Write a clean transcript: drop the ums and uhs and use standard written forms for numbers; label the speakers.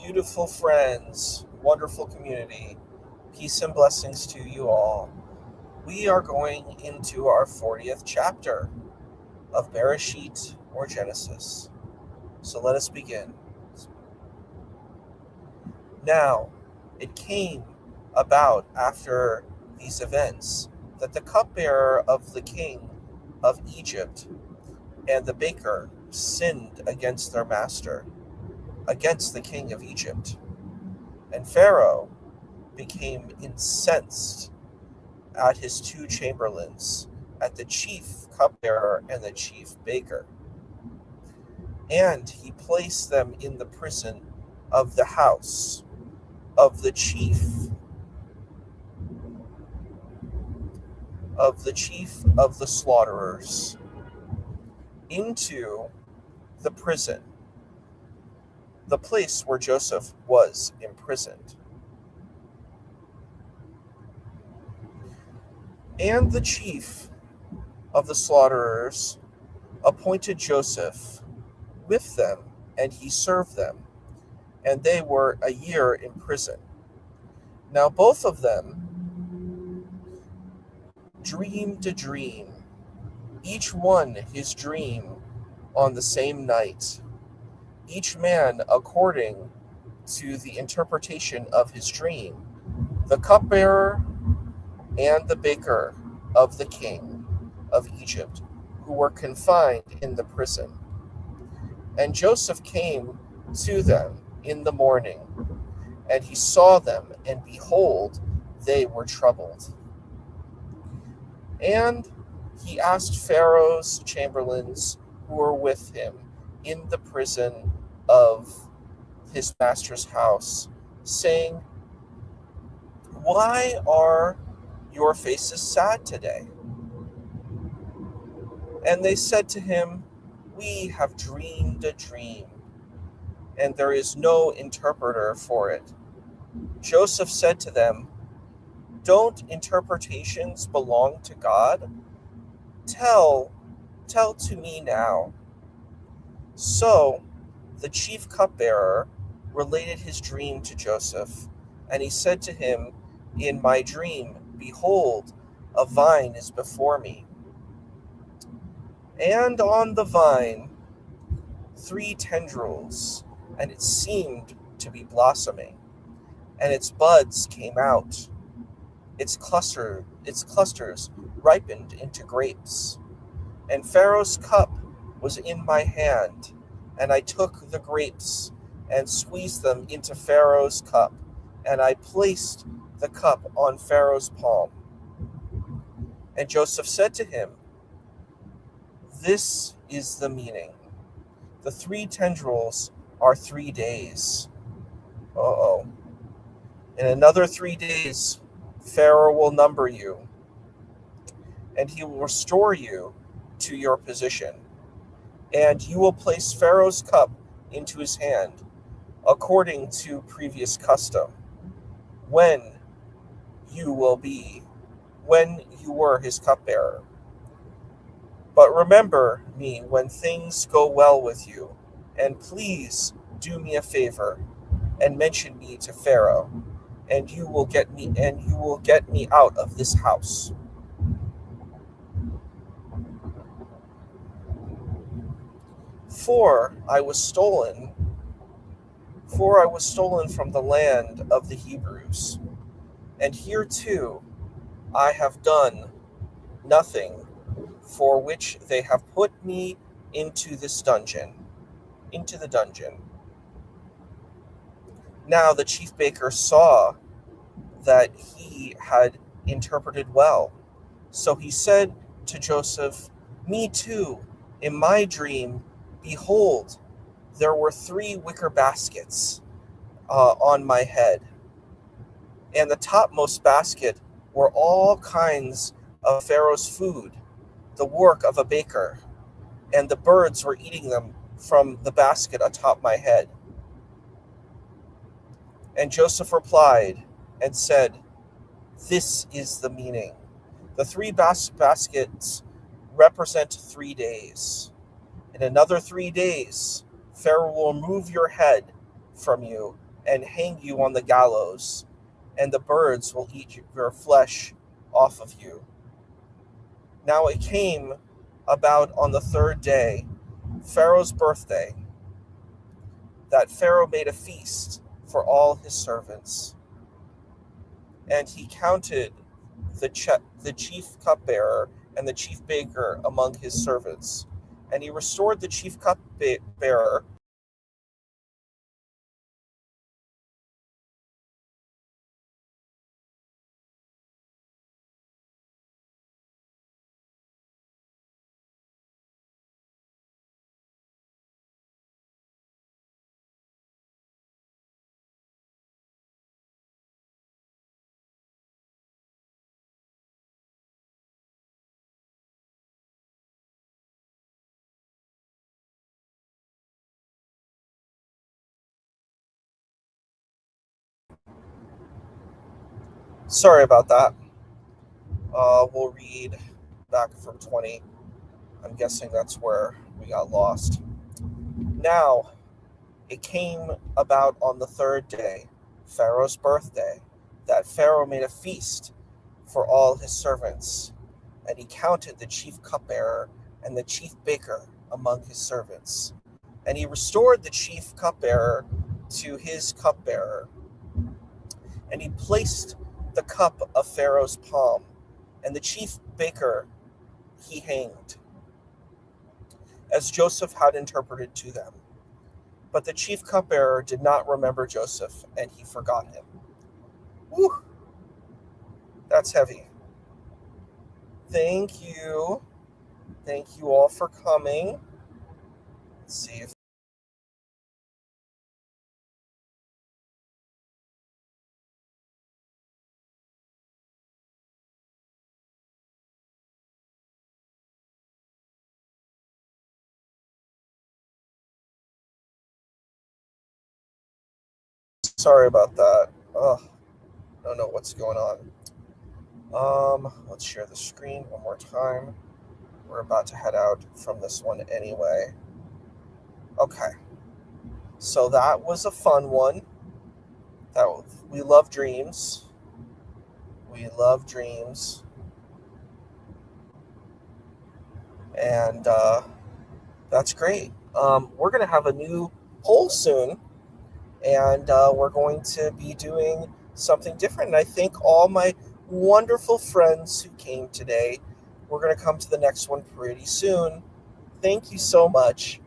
Speaker 1: beautiful friends, wonderful community. Peace and blessings to you all. We are going into our 40th chapter of Bereshit or Genesis. So let us begin. Now, it came about after these events that the cupbearer of the king of Egypt and the baker sinned against their master, against the king of Egypt. And Pharaoh became incensed at his two chamberlains, at the chief cupbearer and the chief baker. And he placed them in the prison of the house of the chief of the slaughterers, into the prison, the place where Joseph was imprisoned. And the chief of the slaughterers appointed Joseph with them, and he served them, and they were a year in prison. Now both of them dreamed a dream, each one his dream on the same night, each man according to the interpretation of his dream, the cupbearer and the baker of the king of Egypt, who were confined in the prison. And Joseph came to them in the morning, and he saw them, and behold, they were troubled. And he asked Pharaoh's chamberlains who were with him in the prison of his master's house, saying, "Why are your faces sad today?" And they said to him, "We have dreamed a dream, and there is no interpreter for it." Joseph said to them, "Don't interpretations belong to God? Tell to me now." So the chief cupbearer related his dream to Joseph, and he said to him, "In my dream, behold, a vine is before me, and on the vine 3 tendrils, and it seemed to be blossoming, and its buds came out. Its clusters ripened into grapes. And Pharaoh's cup was in my hand, and I took the grapes and squeezed them into Pharaoh's cup, and I placed the cup on Pharaoh's palm." And Joseph said to him, "This is the meaning. The 3 tendrils are 3 days. Uh-oh. In another 3 days, Pharaoh will number you, and he will restore you to your position, and you will place Pharaoh's cup into his hand, according to previous custom, when you were his cupbearer. But remember me when things go well with you, and please do me a favor and mention me to Pharaoh, and you will get me out of this house." For I was stolen from the land of the Hebrews, and here too I have done nothing for which they have put me into the dungeon. Now the chief baker saw that he had interpreted well. So he said to Joseph, "Me too, in my dream, behold, there were 3 wicker baskets on my head, and the topmost basket were all kinds of Pharaoh's food, the work of a baker, and the birds were eating them from the basket atop my head." And Joseph replied and said, "This is the meaning. The 3 baskets represent 3 days. In another 3 days, Pharaoh will remove your head from you, and hang you on the gallows, and the birds will eat your flesh off of you. Now it came about on the third day, Pharaoh's birthday, that Pharaoh made a feast for all his servants. And he counted the chief cupbearer and the chief baker among his servants. And he restored the chief cupbearer. Sorry about that. We'll read back from 20. I'm guessing that's where we got lost. Now, it came about on the third day, Pharaoh's birthday, that Pharaoh made a feast for all his servants, and he counted the chief cupbearer and the chief baker among his servants. And he restored the chief cupbearer to his cupbearer, and he placed the cup of Pharaoh's palm, and the chief baker he hanged, as Joseph had interpreted to them. But the chief cupbearer did not remember Joseph, and he forgot him. Whew, that's heavy. Thank you. Thank you all for coming. Let's see if. Sorry about that. Oh, I don't know what's going on. Let's share the screen one more time. We're about to head out from this one anyway. Okay. So that was a fun one. We love dreams. We love dreams. And that's great. We're going to have a new poll soon, and we're going to be doing something different. And I thank all my wonderful friends who came today. We're going to come to the next one pretty soon. Thank you so much.